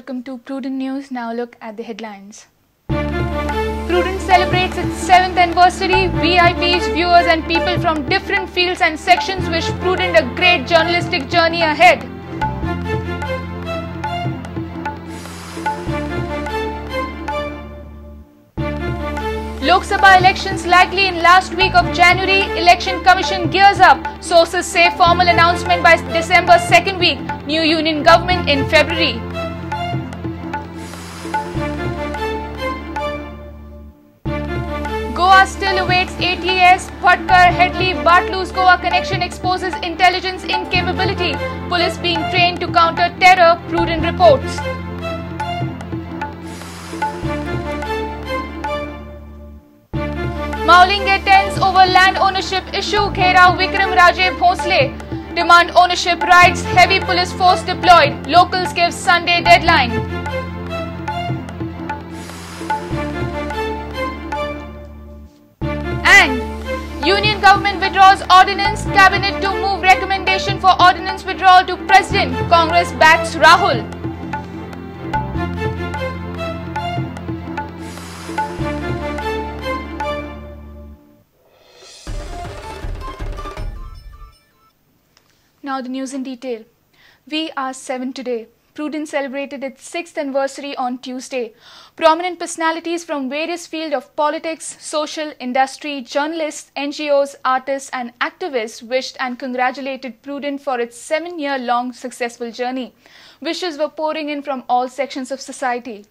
welcome to Prudent News. Now look at the headlines. Prudent celebrates its 7th anniversary. VIPs, viewers and people from different fields and sections wish Prudent a great journalistic journey ahead. Lok Sabha elections likely in last week of January. Election Commission gears up. Sources say formal announcement by December 2nd week. New union government in February. Goa still awaits ATS. Bhatkar, Headley, Bartlu's Goa connection exposes intelligence incapability. Police being trained to counter terror, Prudent reports. Mauling attends over land ownership issue. Ghera Vikram Raje Bhonsle. Demand ownership rights. Heavy police force deployed. Locals give Sunday deadline. And Union government withdraws ordinance. Cabinet to move recommendation for ordinance withdrawal to President. Congress backs Rahul. Now the news in detail. We are 7 today. Prudent celebrated its 6th anniversary on Tuesday. Prominent personalities from various fields of politics, social, industry, journalists, NGOs, artists and activists wished and congratulated Prudent for its 7-year-long successful journey. Wishes were pouring in from all sections of society.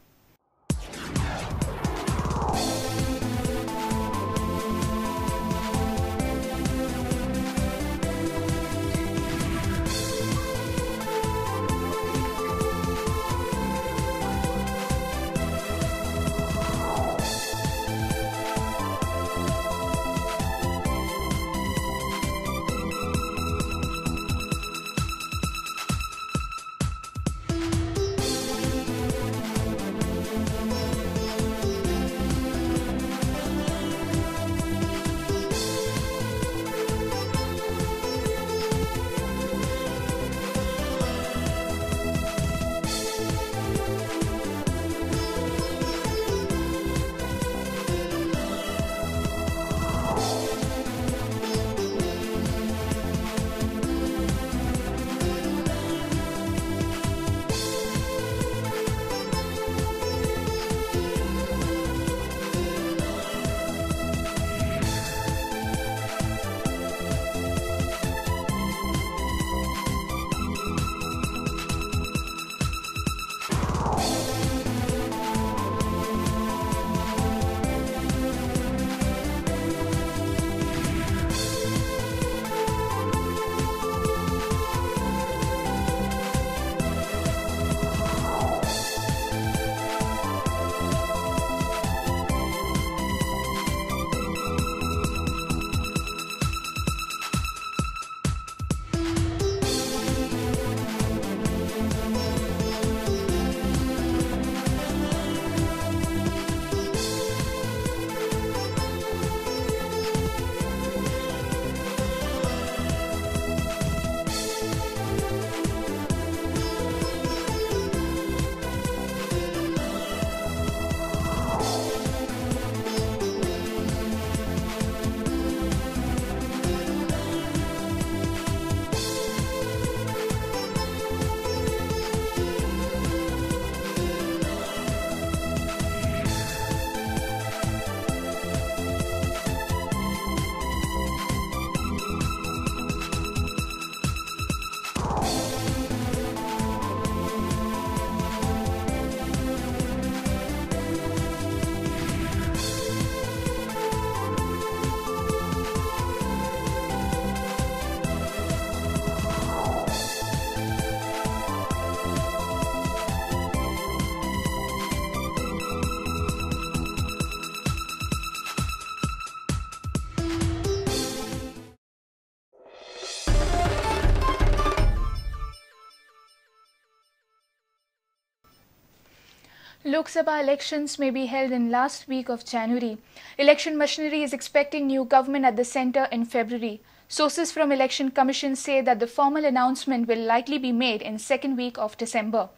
Lok Sabha elections may be held in last week of January. Election machinery is expecting new government at the centre in February. Sources from Election Commission say that the formal announcement will likely be made in second week of December.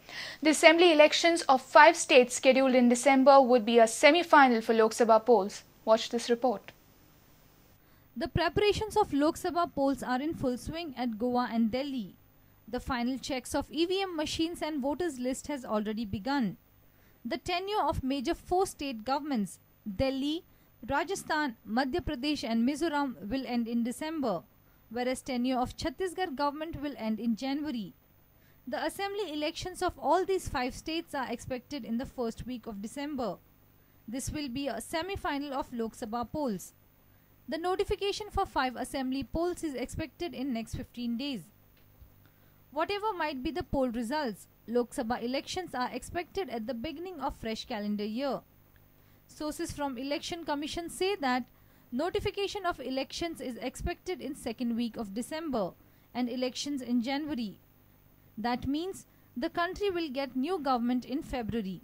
The assembly elections of 5 states scheduled in December would be a semi-final for Lok Sabha polls. Watch this report. The preparations of Lok Sabha polls are in full swing at Goa and Delhi. The final checks of EVM machines and voters list has already begun. The tenure of major 4 state governments, Delhi, Rajasthan, Madhya Pradesh and Mizoram, will end in December, whereas tenure of Chhattisgarh government will end in January. The assembly elections of all these 5 states are expected in the first week of December. This will be a semi-final of Lok Sabha polls. The notification for 5 assembly polls is expected in next 15 days. Whatever might be the poll results, Lok Sabha elections are expected at the beginning of fresh calendar year. Sources from Election Commission say that notification of elections is expected in second week of December and elections in January. That means the country will get new government in February.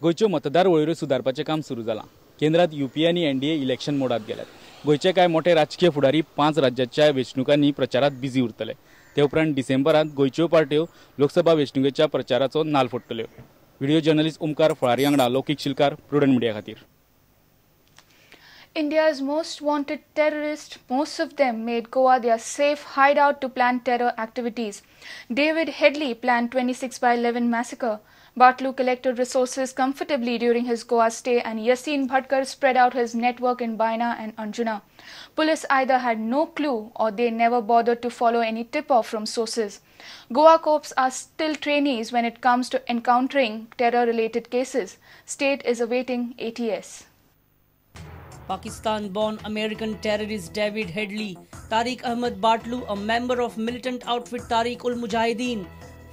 गोयच्यो मतदार वळेऱ्यो सुदारपाचें काम सुरू जालां. केंद्रात UPA आनी NDA election मोडात गेल्यात. गोयचे कांय मोठे राजकीय फुडारी 5 राज्याच्या वेंचणुकांनी प्रचारात बिजी उरतले. ते उपरांत डिसेंबरांत गोयच्यो पार्ट्यो लोकसभा वेंचणुकेच्या प्रचाराचो नाल फोडटल्यो. व्हिडिओ जर्नलिस्ट ओमकार फळारी वांगडा लौकीक शिलकार, प्रुडंट मिडिया खातीर. India's most wanted terrorists, most of them made Goa their safe hideout to plan terror activities. David Headley planned 26/11 massacre. Batlu collected resources comfortably during his Goa stay, and Yasin Bhatkar spread out his network in Baina and Anjuna. Police either had no clue or they never bothered to follow any tip-off from sources. Goa cops are still trainees when it comes to encountering terror-related cases. State is awaiting ATS. Pakistan-born American terrorist David Headley, Tariq Ahmad Batlu, a member of militant outfit Tariq-ul-Mujahideen,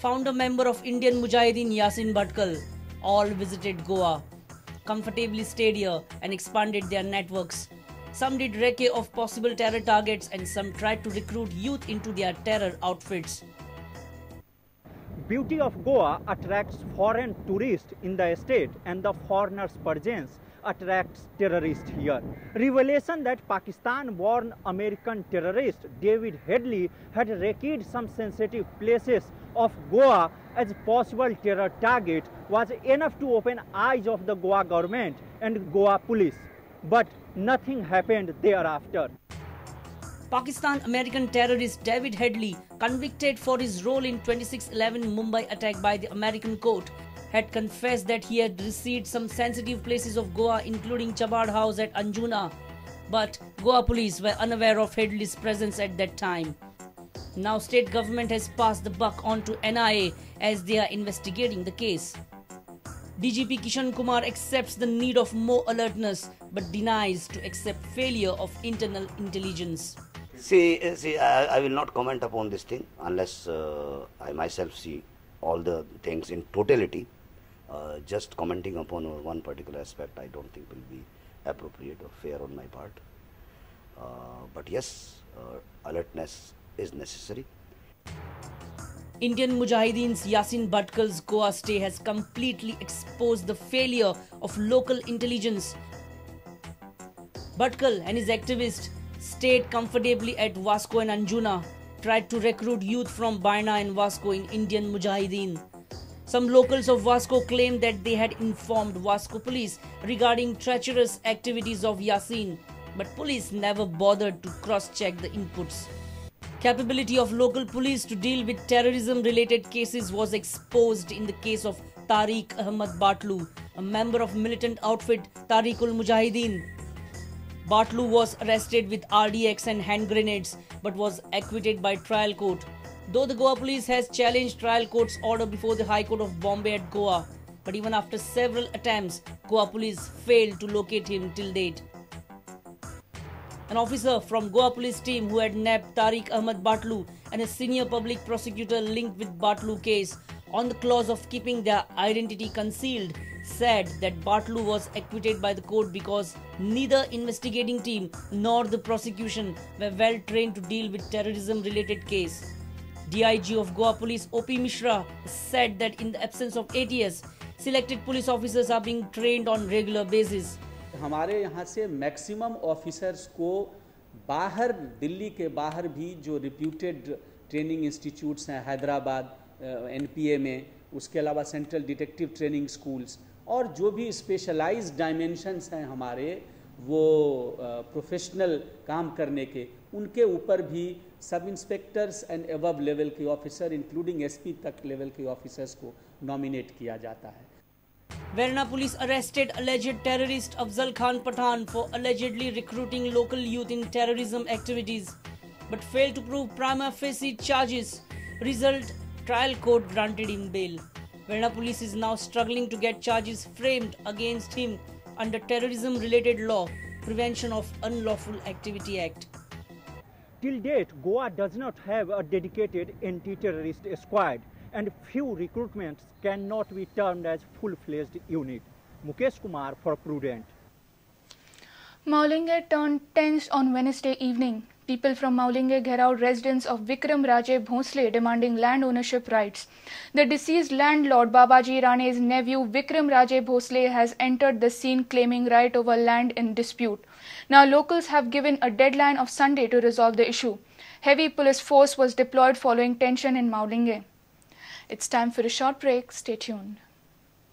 founder member of Indian Mujahideen Yasin Bhatkar, all visited Goa, comfortably stayed here and expanded their networks. Some did recce of possible terror targets and some tried to recruit youth into their terror outfits. Beauty of Goa attracts foreign tourists in the state, and the foreigners' presence attracts terrorists here. Revelation that Pakistan-born American terrorist David Headley had recce'd some sensitive places of Goa as possible terror target was enough to open eyes of the Goa government and Goa police. But nothing happened thereafter. Pakistan-American terrorist David Headley, convicted for his role in 26/11 Mumbai attack by the American court, had confessed that he had received some sensitive places of Goa, including Chabad House at Anjuna. But Goa police were unaware of Headley's presence at that time. Now state government has passed the buck on to NIA as they are investigating the case. DGP Kishan Kumar accepts the need of more alertness but denies to accept failure of internal intelligence. See, I will not comment upon this thing unless I myself see all the things in totality. Just commenting upon one particular aspect I don't think will be appropriate or fair on my part. But yes, alertness is necessary. Indian Mujahideen's Yasin Bhatkar's Goa stay has completely exposed the failure of local intelligence. Bhatkar and his activists stayed comfortably at Vasco and Anjuna, tried to recruit youth from Baina and Vasco in Indian Mujahideen. Some locals of Vasco claimed that they had informed Vasco police regarding treacherous activities of Yasin, but police never bothered to cross-check the inputs. Capability of local police to deal with terrorism-related cases was exposed in the case of Tariq Ahmad Batlu, a member of militant outfit Tariq-ul-Mujahideen. Batlu was arrested with RDX and hand grenades but was acquitted by trial court. Though the Goa police has challenged trial court's order before the High Court of Bombay at Goa, but even after several attempts, Goa police failed to locate him till date. An officer from Goa police team who had nabbed Tariq Ahmad Batlu and a senior public prosecutor linked with Batlu case on the clause of keeping their identity concealed said that Batlu was acquitted by the court because neither investigating team nor the prosecution were well trained to deal with terrorism-related case. DIG of Goa Police OP Mishra said that in the absence of ATS, selected police officers are being trained on regular basis. हमारे यहाँ से maximum officers को बाहर दिल्ली के बाहर भी जो reputed training institutes हैं हैदराबाद NPA में, उसके अलावा सेंट्रल डिटेक्टिव ट्रेनिंग स्कूल्स और जो भी स्पेशलाइज्ड डायमेंशंस हैं हमारे वो प्रोफेशनल काम करने के, उनके ऊपर भी सब इंस्पेक्टर्स एंड अबव लेवल के ऑफिसर इंक्लूडिंग SP तक लेवल के ऑफिसर्स को नॉमिनेट किया जाता है। Verna police arrested alleged terrorist Afzal Khan Pathan for allegedly recruiting local youth in terrorism activities, but failed to prove prima facie charges. Result: trial court granted him bail. Verna police is now struggling to get charges framed against him under terrorism-related law, Prevention of Unlawful Activity Act. Till date, Goa does not have a dedicated anti-terrorist squad, and few recruitments cannot be termed as full-fledged unit. Mukesh Kumar for Prudent. Maulinge turned tense on Wednesday evening. People from Maulinge gherowed residents of Vikram Raje Bhonsle demanding land ownership rights. The deceased landlord Babaji Rane's nephew Vikram Raje Bhonsle has entered the scene claiming right over land in dispute. Now locals have given a deadline of Sunday to resolve the issue. Heavy police force was deployed following tension in Maulinge. It's time for a short break. Stay tuned.